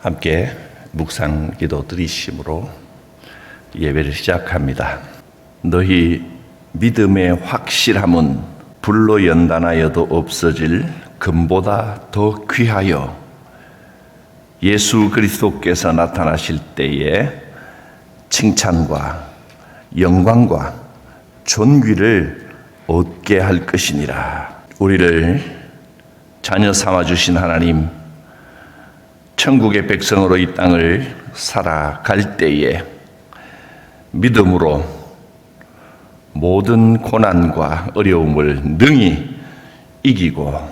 함께 묵상 기도 드리심으로 예배를 시작합니다. 너희 믿음의 확실함은 불로 연단하여도 없어질 금보다 더 귀하여 예수 그리스도께서 나타나실 때에 칭찬과 영광과 존귀를 얻게 할 것이니라. 우리를 자녀 삼아주신 하나님, 천국의 백성으로 이 땅을 살아갈 때에 믿음으로 모든 고난과 어려움을 능히 이기고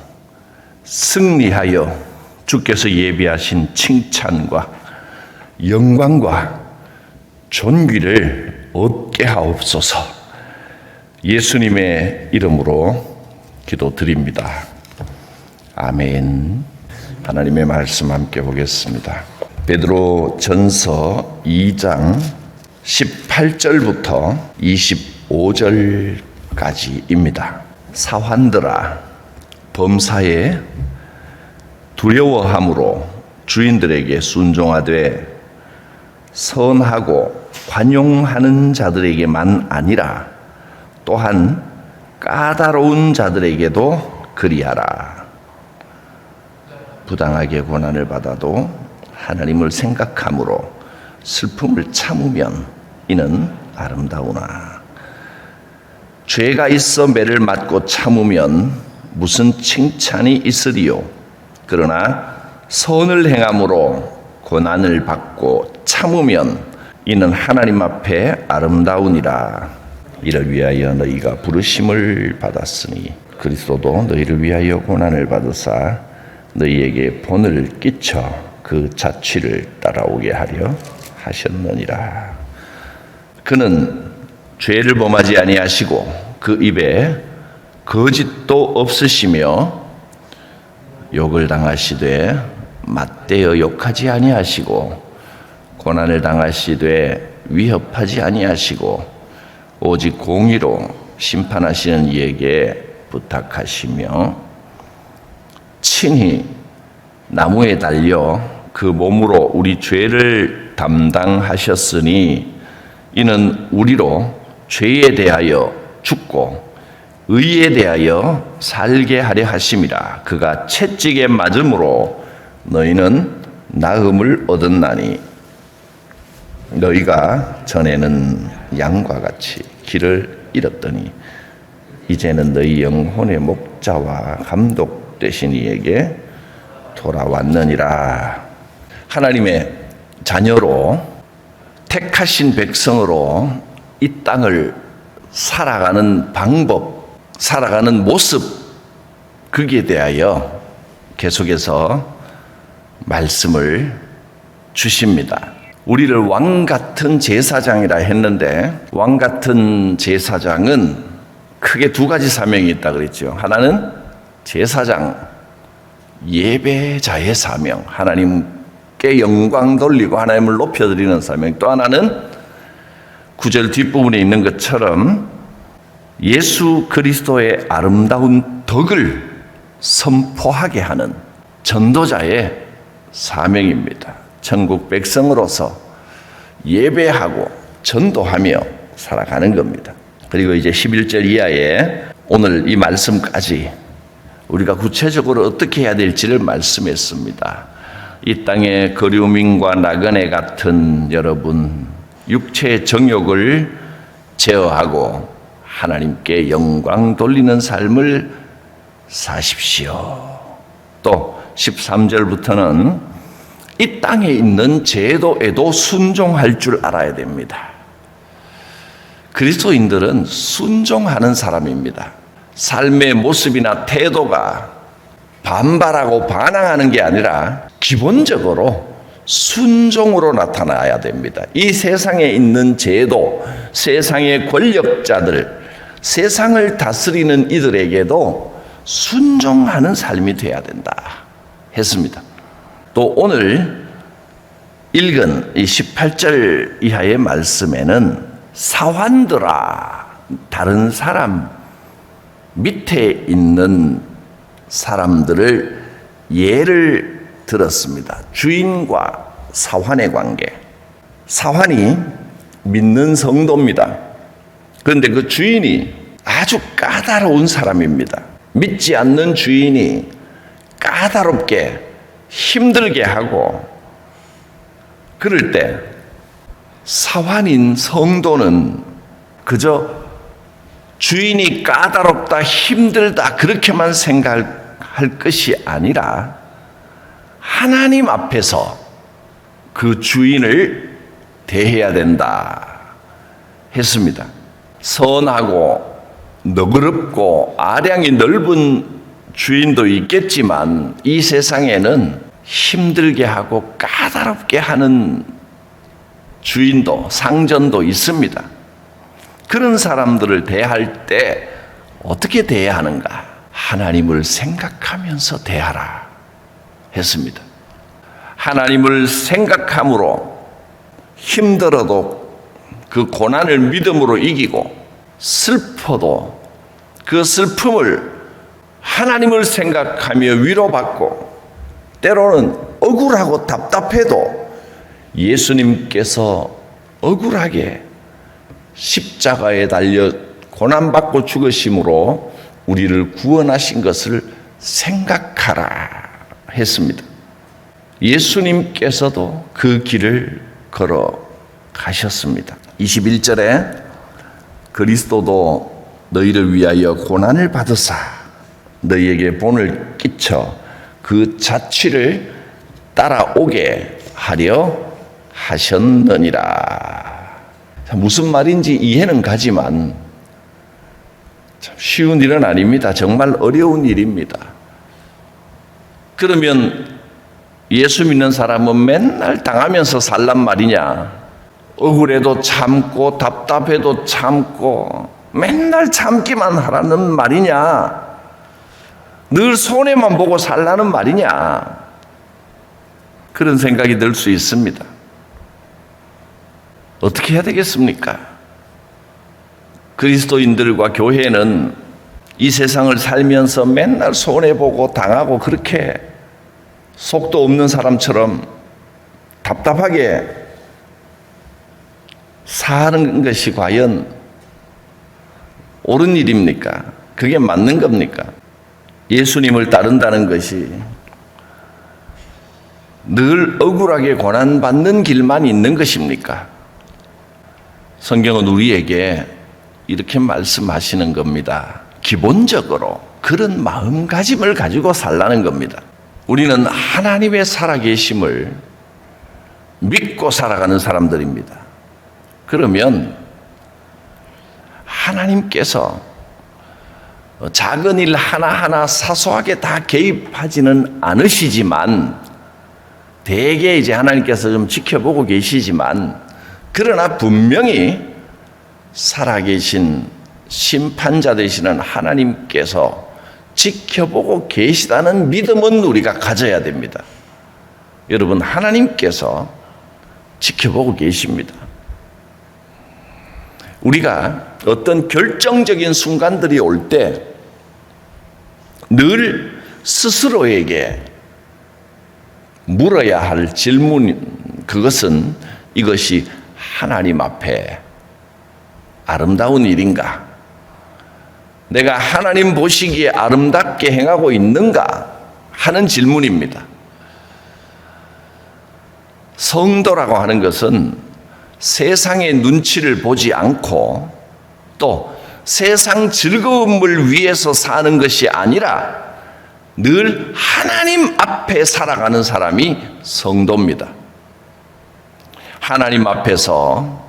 승리하여 주께서 예비하신 칭찬과 영광과 존귀를 얻게 하옵소서. 예수님의 이름으로 기도드립니다. 아멘. 하나님의 말씀 함께 보겠습니다. 베드로 전서 2장 18절부터 25절까지입니다. 사환들아, 범사에 두려워함으로 주인들에게 순종하되 선하고 관용하는 자들에게만 아니라 또한 까다로운 자들에게도 그리하라. 부당하게 고난을 받아도 하나님을 생각함으로 슬픔을 참으면 이는 아름다우나 죄가 있어 매를 맞고 참으면 무슨 칭찬이 있으리요. 그러나 선을 행함으로 고난을 받고 참으면 이는 하나님 앞에 아름다우니라. 이를 위하여 너희가 부르심을 받았으니 그리스도도 너희를 위하여 고난을 받으사 너희에게 본을 끼쳐 그 자취를 따라오게 하려 하셨느니라. 그는 죄를 범하지 아니하시고 그 입에 거짓도 없으시며 욕을 당하시되 맞대어 욕하지 아니하시고 고난을 당하시되 위협하지 아니하시고 오직 공의로 심판하시는 이에게 부탁하시며 친히 나무에 달려 그 몸으로 우리 죄를 담당하셨으니 이는 우리로 죄에 대하여 죽고 의에 대하여 살게 하려 하심이라. 그가 채찍에 맞음으로 너희는 나음을 얻었나니 너희가 전에는 양과 같이 길을 잃었더니 이제는 너희 영혼의 목자와 감독 되신 이에게 돌아왔느니라. 하나님의 자녀로 택하신 백성으로 이 땅을 살아가는 방법, 살아가는 모습, 거기에 대하여 계속해서 말씀을 주십니다. 우리를 왕 같은 제사장이라 했는데 왕 같은 제사장은 크게 두 가지 사명이 있다 그랬죠. 하나는 제사장, 예배자의 사명, 하나님께 영광 돌리고 하나님을 높여드리는 사명. 또 하나는 9절 뒷부분에 있는 것처럼 예수 그리스도의 아름다운 덕을 선포하게 하는 전도자의 사명입니다. 천국 백성으로서 예배하고 전도하며 살아가는 겁니다. 그리고 이제 11절 이하에 오늘 이 말씀까지 우리가 구체적으로 어떻게 해야 될지를 말씀했습니다. 이 땅의 거류민과 나그네 같은 여러분, 육체의 정욕을 제어하고 하나님께 영광 돌리는 삶을 사십시오. 또 13절부터는 이 땅에 있는 제도에도 순종할 줄 알아야 됩니다. 그리스도인들은 순종하는 사람입니다. 삶의 모습이나 태도가 반발하고 반항하는 게 아니라 기본적으로 순종으로 나타나야 됩니다. 이 세상에 있는 제도, 세상의 권력자들, 세상을 다스리는 이들에게도 순종하는 삶이 돼야 된다 했습니다. 또 오늘 읽은 이 18절 이하의 말씀에는 사환들아, 다른 사람, 밑에 있는 사람들을 예를 들었습니다. 주인과 사환의 관계. 사환이 믿는 성도입니다. 그런데 그 주인이 아주 까다로운 사람입니다. 믿지 않는 주인이 까다롭게 힘들게 하고, 그럴 때 사환인 성도는 그저 주인이 까다롭다, 힘들다 그렇게만 생각할 것이 아니라 하나님 앞에서 그 주인을 대해야 된다 했습니다. 선하고 너그럽고 아량이 넓은 주인도 있겠지만 이 세상에는 힘들게 하고 까다롭게 하는 주인도, 상전도 있습니다. 그런 사람들을 대할 때 어떻게 대해야 하는가? 하나님을 생각하면서 대하라 했습니다. 하나님을 생각함으로 힘들어도 그 고난을 믿음으로 이기고, 슬퍼도 그 슬픔을 하나님을 생각하며 위로받고, 때로는 억울하고 답답해도 예수님께서 억울하게 십자가에 달려 고난받고 죽으심으로 우리를 구원하신 것을 생각하라 했습니다. 예수님께서도 그 길을 걸어 가셨습니다. 21절에 그리스도도 너희를 위하여 고난을 받으사 너희에게 본을 끼쳐 그 자취를 따라오게 하려 하셨느니라. 무슨 말인지 이해는 가지만 참 쉬운 일은 아닙니다. 정말 어려운 일입니다. 그러면 예수 믿는 사람은 맨날 당하면서 살란 말이냐? 억울해도 참고 답답해도 참고 맨날 참기만 하라는 말이냐? 늘 손해만 보고 살라는 말이냐? 그런 생각이 들 수 있습니다. 어떻게 해야 되겠습니까? 그리스도인들과 교회는 이 세상을 살면서 맨날 손해보고 당하고 그렇게 속도 없는 사람처럼 답답하게 사는 것이 과연 옳은 일입니까? 그게 맞는 겁니까? 예수님을 따른다는 것이 늘 억울하게 고난받는 길만 있는 것입니까? 성경은 우리에게 이렇게 말씀하시는 겁니다. 기본적으로 그런 마음가짐을 가지고 살라는 겁니다. 우리는 하나님의 살아계심을 믿고 살아가는 사람들입니다. 그러면 하나님께서 작은 일 하나하나 사소하게 다 개입하지는 않으시지만, 대개 이제 하나님께서 좀 지켜보고 계시지만, 그러나 분명히 살아계신 심판자 되시는 하나님께서 지켜보고 계시다는 믿음은 우리가 가져야 됩니다. 여러분, 하나님께서 지켜보고 계십니다. 우리가 어떤 결정적인 순간들이 올 때 늘 스스로에게 물어야 할 질문, 그것은 이것이 하나님 앞에 아름다운 일인가? 내가 하나님 보시기에 아름답게 행하고 있는가? 하는 질문입니다. 성도라고 하는 것은 세상의 눈치를 보지 않고 또 세상 즐거움을 위해서 사는 것이 아니라 늘 하나님 앞에 살아가는 사람이 성도입니다. 하나님 앞에서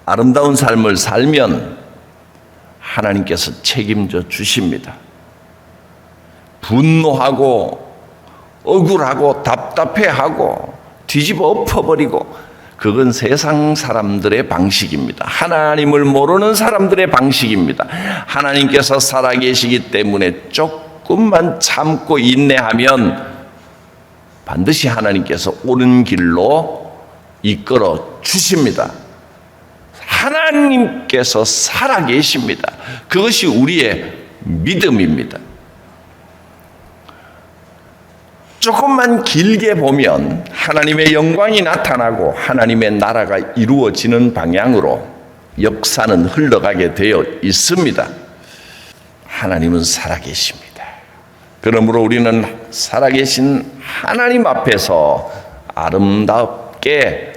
아름다운 삶을 살면 하나님께서 책임져 주십니다. 분노하고 억울하고 답답해하고 뒤집어 엎어버리고, 그건 세상 사람들의 방식입니다. 하나님을 모르는 사람들의 방식입니다. 하나님께서 살아계시기 때문에 조금만 참고 인내하면 반드시 하나님께서 옳은 길로 이끌어 주십니다. 하나님께서 살아계십니다. 그것이 우리의 믿음입니다. 조금만 길게 보면 하나님의 영광이 나타나고 하나님의 나라가 이루어지는 방향으로 역사는 흘러가게 되어 있습니다. 하나님은 살아계십니다. 그러므로 우리는 살아계신 하나님 앞에서 아름답게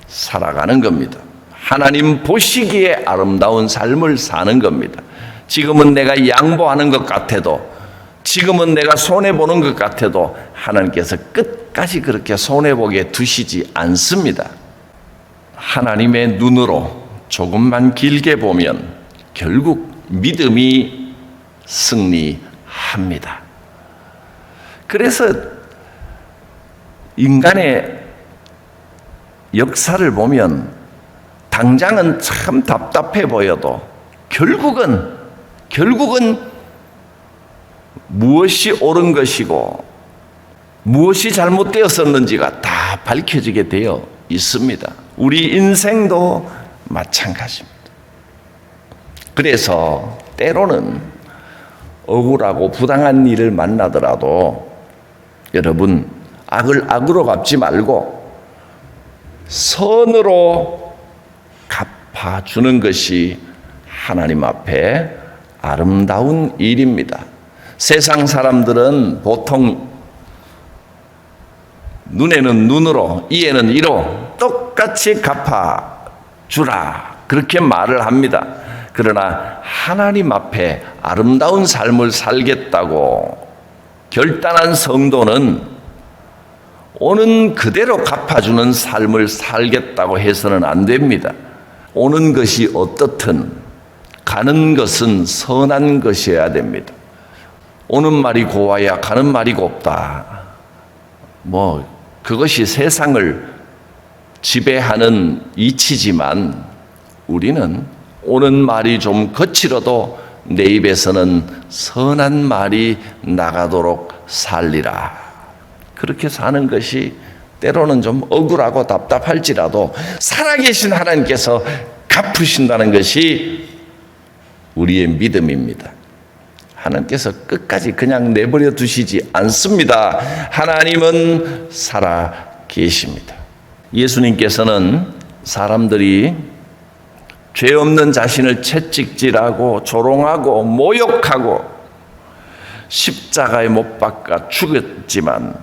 살아가는 겁니다. 하나님 보시기에 아름다운 삶을 사는 겁니다. 지금은 내가 양보하는 것 같아도, 지금은 내가 손해보는 것 같아도 하나님께서 끝까지 그렇게 손해보게 두시지 않습니다. 하나님의 눈으로 조금만 길게 보면 결국 믿음이 승리합니다. 그래서 인간의 역사를 보면 당장은 참 답답해 보여도 결국은 무엇이 옳은 것이고 무엇이 잘못되었었는지가 다 밝혀지게 되어 있습니다. 우리 인생도 마찬가지입니다. 그래서 때로는 억울하고 부당한 일을 만나더라도 여러분 악을 악으로 갚지 말고 선으로 갚아주는 것이 하나님 앞에 아름다운 일입니다. 세상 사람들은 보통 눈에는 눈으로, 이에는 이로 똑같이 갚아주라 그렇게 말을 합니다. 그러나 하나님 앞에 아름다운 삶을 살겠다고 결단한 성도는 오는 그대로 갚아주는 삶을 살겠다고 해서는 안 됩니다. 오는 것이 어떻든 가는 것은 선한 것이어야 됩니다. 오는 말이 고와야 가는 말이 곱다. 그것이 세상을 지배하는 이치지만 우리는 오는 말이 좀 거칠어도 내 입에서는 선한 말이 나가도록 살리라. 그렇게 사는 것이 때로는 좀 억울하고 답답할지라도 살아계신 하나님께서 갚으신다는 것이 우리의 믿음입니다. 하나님께서 끝까지 그냥 내버려 두시지 않습니다. 하나님은 살아계십니다. 예수님께서는 사람들이 죄 없는 자신을 채찍질하고 조롱하고 모욕하고 십자가에 못 박아 죽였지만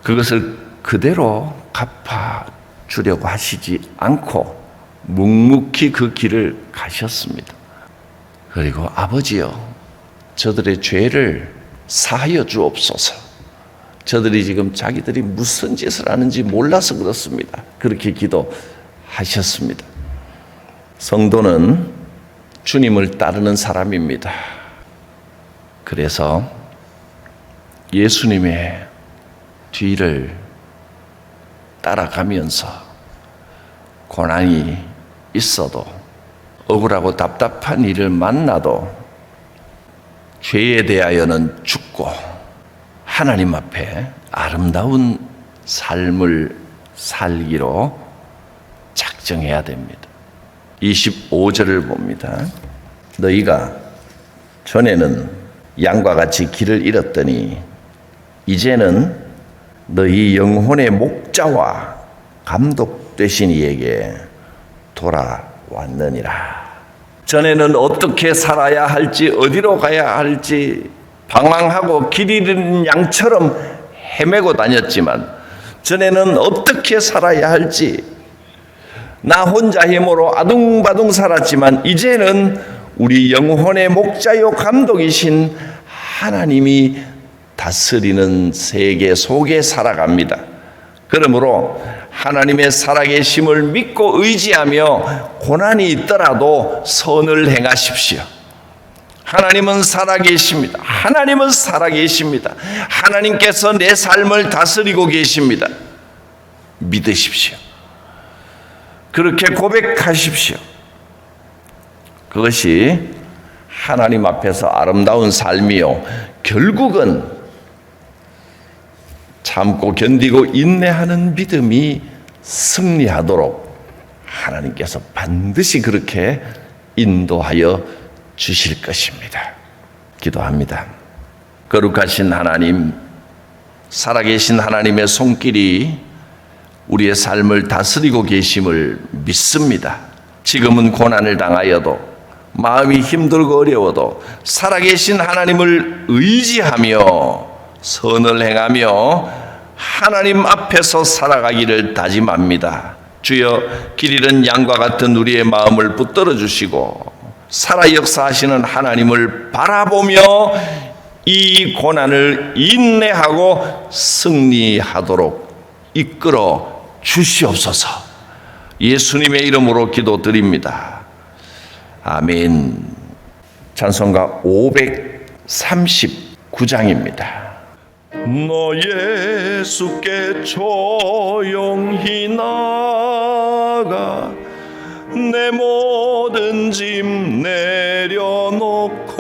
그것을 그대로 갚아주려고 하시지 않고 묵묵히 그 길을 가셨습니다. 그리고 아버지여, 저들의 죄를 사하여 주옵소서. 저들이 지금 자기들이 무슨 짓을 하는지 몰라서 그렇습니다. 그렇게 기도하셨습니다. 성도는 주님을 따르는 사람입니다. 그래서 예수님의 뒤를 따라가면서 고난이 있어도 억울하고 답답한 일을 만나도 죄에 대하여는 죽고 하나님 앞에 아름다운 삶을 살기로 작정해야 됩니다. 25절을 봅니다. 너희가 전에는 양과 같이 길을 잃었더니 이제는 너희 영혼의 목자와 감독 되신 이에게 돌아왔느니라. 전에는 어떻게 살아야 할지, 어디로 가야 할지 방황하고 길 잃은 양처럼 헤매고 다녔지만, 전에는 어떻게 살아야 할지 나 혼자 힘으로 아둥바둥 살았지만 이제는 우리 영혼의 목자요 감독이신 하나님이 다스리는 세계 속에 살아갑니다. 그러므로 하나님의 살아계심을 믿고 의지하며 고난이 있더라도 선을 행하십시오. 하나님은 살아계십니다. 하나님은 살아계십니다. 하나님께서 내 삶을 다스리고 계십니다. 믿으십시오. 그렇게 고백하십시오. 그것이 하나님 앞에서 아름다운 삶이요, 결국은 참고 견디고 인내하는 믿음이 승리하도록 하나님께서 반드시 그렇게 인도하여 주실 것입니다. 기도합니다. 거룩하신 하나님, 살아계신 하나님의 손길이 우리의 삶을 다스리고 계심을 믿습니다. 지금은 고난을 당하여도, 마음이 힘들고 어려워도 살아계신 하나님을 의지하며 선을 행하며 하나님 앞에서 살아가기를 다짐합니다. 주여, 길 잃은 양과 같은 우리의 마음을 붙들어 주시고 살아 역사하시는 하나님을 바라보며 이 고난을 인내하고 승리하도록 이끌어 주시옵소서. 예수님의 이름으로 기도드립니다. 아멘. 찬송가 539장입니다. 너 예수께 조용히 나가 내 모든 짐 내려놓고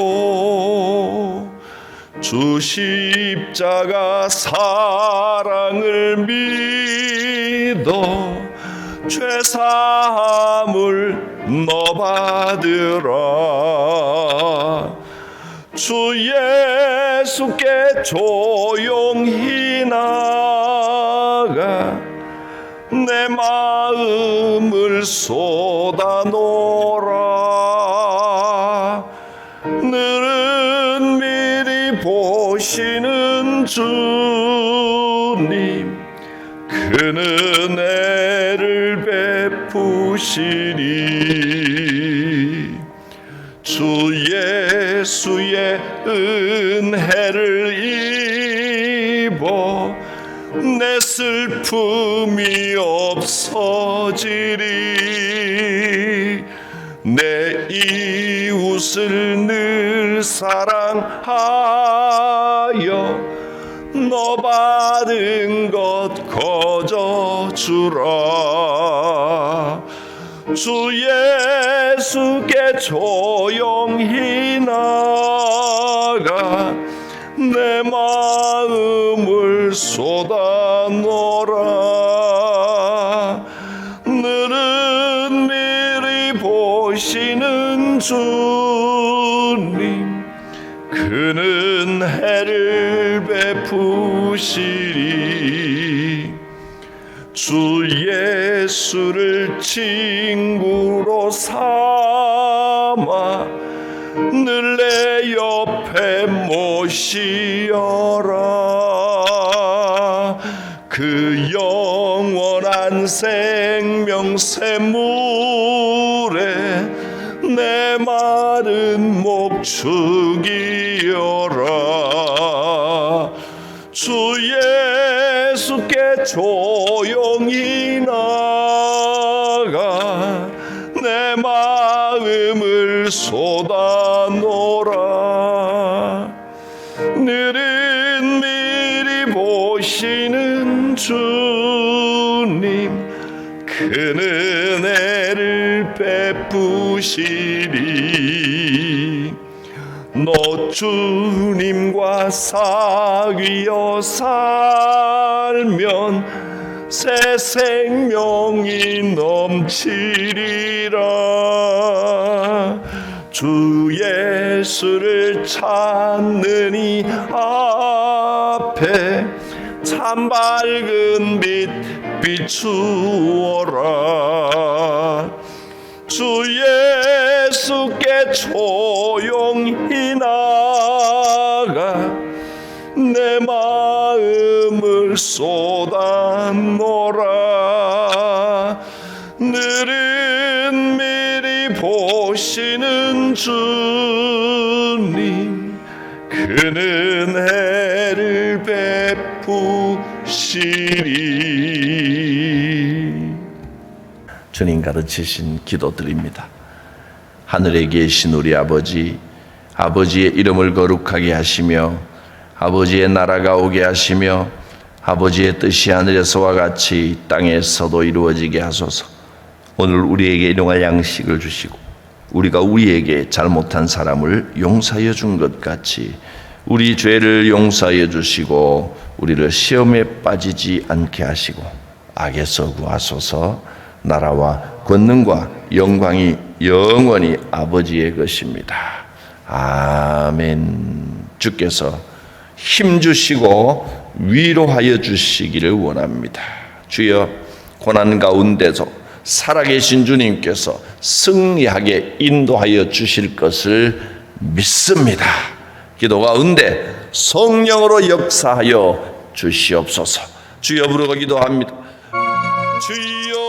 주 십자가 사랑을 믿어 죄사함을 너 받으라. 주 예수께 조용히 나가 내 마음을 쏟아놓으라. 늘은 미리 보시는 주님, 큰 은혜를 베푸시니 주 예수의 은혜를 입어 내 슬픔이 없어지리. 내 이웃을 늘 사랑하여 너 받은 것 거저주라. 주 예수께 조용히 나가 내 마음을 쏟아놓으라. 늘은 미리 보시는 주님, 큰 은혜를 베푸시리. 주 예수를 친구로 삼아 늘 내 옆에 모시어라. 그 영원한 생명샘물에 내 마른 목 죽이어라. 주 예수께 조용히 나가 내 마음을 쏟아놓으라. 늘은 미리 보시는 주님, 큰 은혜를 베푸시리. 너 주님과 사귀어 살면 새 생명이 넘치리라. 주 예수를 찾는 이 앞에 참 밝은 빛 비추어라. 주 예수께 조용히 나가 내 마음을 쏟아놓으라. 늘은 미리 보시는 주님, 큰 은혜를 베푸시리. 주님 가르치신 기도드립니다. 하늘에 계신 우리 아버지, 아버지의 이름을 거룩하게 하시며 아버지의 나라가 오게 하시며 아버지의 뜻이 하늘에서와 같이 이 땅에서도 이루어지게 하소서. 오늘 우리에게 일용할 양식을 주시고 우리가 우리에게 잘못한 사람을 용서하여 준 것 같이 우리 죄를 용서하여 주시고 우리를 시험에 빠지지 않게 하시고 악에서 구하소서. 나라와 권능과 영광이 영원히 아버지의 것입니다. 아멘. 주께서 힘 주시고 위로하여 주시기를 원합니다. 주여, 고난 가운데서 살아계신 주님께서 승리하게 인도하여 주실 것을 믿습니다. 기도 가운데 성령으로 역사하여 주시옵소서. 주여 부르고 기도합니다. 주여